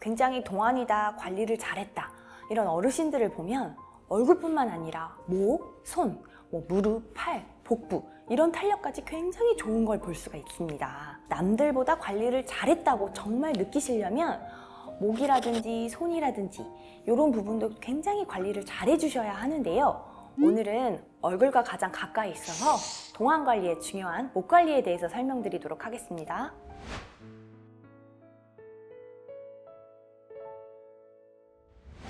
굉장히 동안이다, 관리를 잘했다 이런 어르신들을 보면 얼굴뿐만 아니라 목, 손, 무릎, 팔, 복부 이런 탄력까지 굉장히 좋은 걸 볼 수가 있습니다. 남들보다 관리를 잘했다고 정말 느끼시려면 목이라든지 손이라든지 이런 부분도 굉장히 관리를 잘 해주셔야 하는데요. 오늘은 얼굴과 가장 가까이 있어서 동안 관리에 중요한 목 관리에 대해서 설명드리도록 하겠습니다.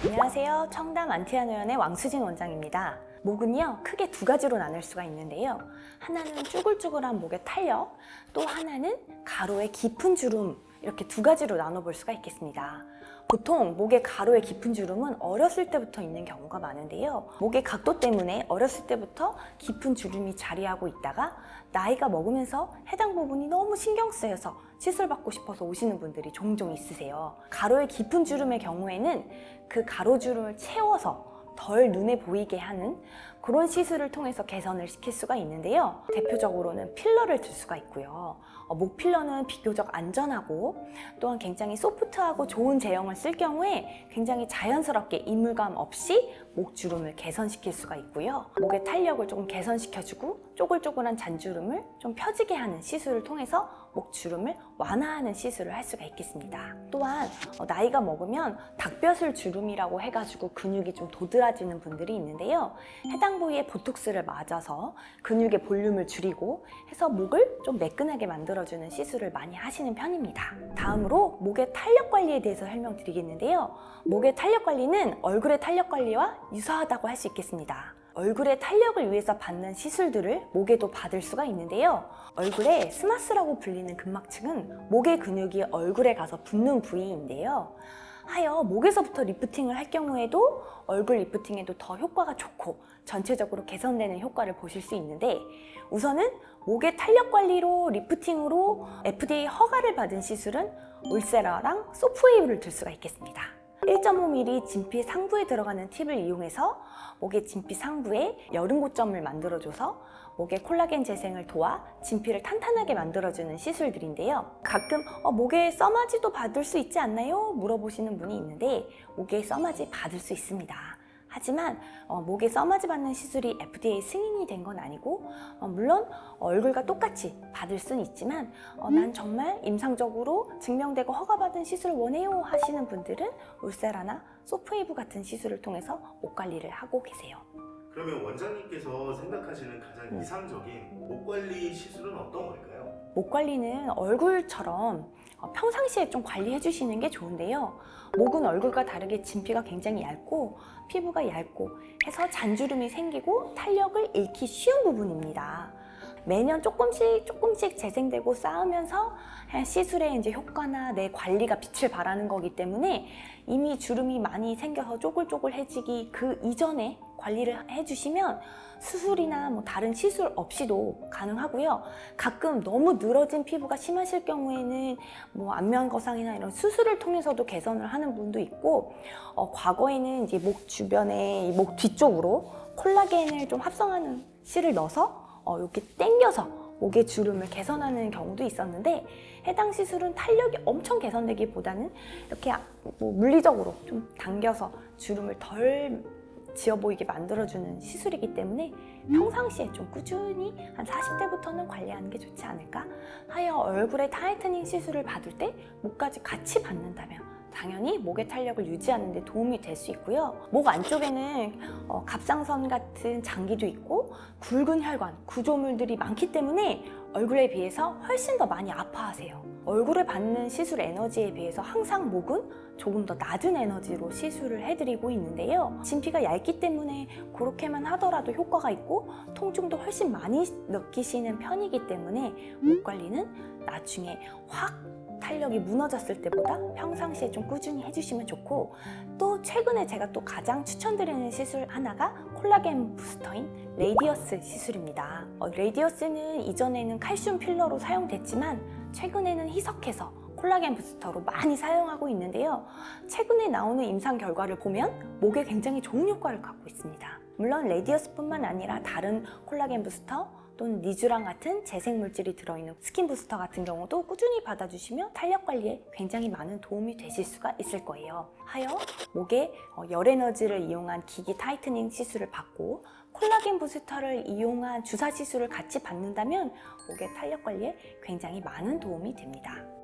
안녕하세요. 청담 안티아노연의 왕수진 원장입니다. 목은요, 크게 두 가지로 나눌 수가 있는데요. 하나는 쭈글쭈글한 목의 탄력, 또 하나는 가로의 깊은 주름, 이렇게 두 가지로 나눠볼 수가 있겠습니다. 보통 목의 가로의 깊은 주름은 어렸을 때부터 있는 경우가 많은데요. 목의 각도 때문에 어렸을 때부터 깊은 주름이 자리하고 있다가 나이가 먹으면서 해당 부분이 너무 신경 쓰여서 시술받고 싶어서 오시는 분들이 종종 있으세요. 가로의 깊은 주름의 경우에는 그 가로주름을 채워서 덜 눈에 보이게 하는 그런 시술을 통해서 개선을 시킬 수가 있는데요. 대표적으로는 필러를 들 수가 있고요. 목 필러는 비교적 안전하고 또한 굉장히 소프트하고 좋은 제형을 쓸 경우에 굉장히 자연스럽게 이물감 없이 목 주름을 개선시킬 수가 있고요. 목의 탄력을 조금 개선시켜주고 쪼글쪼글한 잔주름을 좀 펴지게 하는 시술을 통해서 목 주름을 완화하는 시술을 할 수가 있겠습니다. 또한 나이가 먹으면 닭벼슬 주름이라고 해가지고 근육이 좀 도드라지는 분들이 있는데요. 해당 부위에 보톡스를 맞아서 근육의 볼륨을 줄이고 해서 목을 좀 매끈하게 만들어주는 시술을 많이 하시는 편입니다. 다음으로 목의 탄력 관리에 대해서 설명드리겠는데요. 목의 탄력 관리는 얼굴의 탄력 관리와 유사하다고 할 수 있겠습니다. 얼굴의 탄력을 위해서 받는 시술들을 목에도 받을 수가 있는데요. 얼굴에 스마스라고 불리는 근막층은 목의 근육이 얼굴에 가서 붙는 부위인데요. 하여 목에서부터 리프팅을 할 경우에도 얼굴 리프팅에도 더 효과가 좋고 전체적으로 개선되는 효과를 보실 수 있는데, 우선은 목의 탄력 관리로 리프팅으로 FDA 허가를 받은 시술은 울세라랑 소프웨이브를 들 수가 있겠습니다. 1.5mm 진피 상부에 들어가는 팁을 이용해서 목의 진피 상부에 여름 고점을 만들어줘서 목의 콜라겐 재생을 도와 진피를 탄탄하게 만들어주는 시술들인데요. 가끔 목에 써마지도 받을 수 있지 않나요? 물어보시는 분이 있는데 목에 써마지 받을 수 있습니다. 하지만 목에 써마지 받는 시술이 FDA 승인이 된 건 아니고 물론 얼굴과 똑같이 받을 수는 있지만 난 정말 임상적으로 증명되고 허가받은 시술을 원해요 하시는 분들은 울세라나 소프웨이브 같은 시술을 통해서 목 관리를 하고 계세요. 그러면 원장님께서 생각하시는 가장 이상적인 목 관리 시술은 어떤 걸까요? 목 관리는 얼굴처럼 평상시에 좀 관리해 주시는 게 좋은데요. 목은 얼굴과 다르게 진피가 굉장히 얇고 피부가 얇고 해서 잔주름이 생기고 탄력을 잃기 쉬운 부분입니다. 매년 조금씩 재생되고 쌓으면서 시술의 이제 효과나 내 관리가 빛을 발하는 거기 때문에 이미 주름이 많이 생겨서 쪼글쪼글해지기 그 이전에 관리를 해주시면 수술이나 다른 시술 없이도 가능하고요. 가끔 너무 늘어진 피부가 심하실 경우에는 안면 거상이나 이런 수술을 통해서도 개선을 하는 분도 있고, 과거에는 이제 목 주변에 목 뒤쪽으로 콜라겐을 좀 합성하는 실을 넣어서 이렇게 당겨서 목의 주름을 개선하는 경우도 있었는데, 해당 시술은 탄력이 엄청 개선되기보다는 이렇게 물리적으로 좀 당겨서 주름을 덜 지어 보이게 만들어주는 시술이기 때문에 평상시에 좀 꾸준히 한 40대부터는 관리하는 게 좋지 않을까 하여 얼굴에 타이트닝 시술을 받을 때 목까지 같이 받는다면 당연히 목의 탄력을 유지하는 데 도움이 될 수 있고요. 목 안쪽에는 갑상선 같은 장기도 있고 굵은 혈관, 구조물들이 많기 때문에 얼굴에 비해서 훨씬 더 많이 아파하세요. 얼굴에 받는 시술 에너지에 비해서 항상 목은 조금 더 낮은 에너지로 시술을 해드리고 있는데요. 진피가 얇기 때문에 그렇게만 하더라도 효과가 있고 통증도 훨씬 많이 느끼시는 편이기 때문에 목 관리는 나중에 확 탄력이 무너졌을 때보다 평상시에 좀 꾸준히 해주시면 좋고, 또 최근에 제가 또 가장 추천드리는 시술 하나가 콜라겐 부스터인 레디어스 시술입니다. 레디어스는 이전에는 칼슘 필러로 사용됐지만 최근에는 희석해서 콜라겐 부스터로 많이 사용하고 있는데요. 최근에 나오는 임상 결과를 보면 목에 굉장히 좋은 효과를 갖고 있습니다. 물론 레디어스뿐만 아니라 다른 콜라겐 부스터, 또는 니쥬랑 같은 재생 물질이 들어있는 스킨 부스터 같은 경우도 꾸준히 받아주시면 탄력 관리에 굉장히 많은 도움이 되실 수가 있을 거예요. 하여 목에 열 에너지를 이용한 기기 타이트닝 시술을 받고 콜라겐 부스터를 이용한 주사 시술을 같이 받는다면 목의 탄력 관리에 굉장히 많은 도움이 됩니다.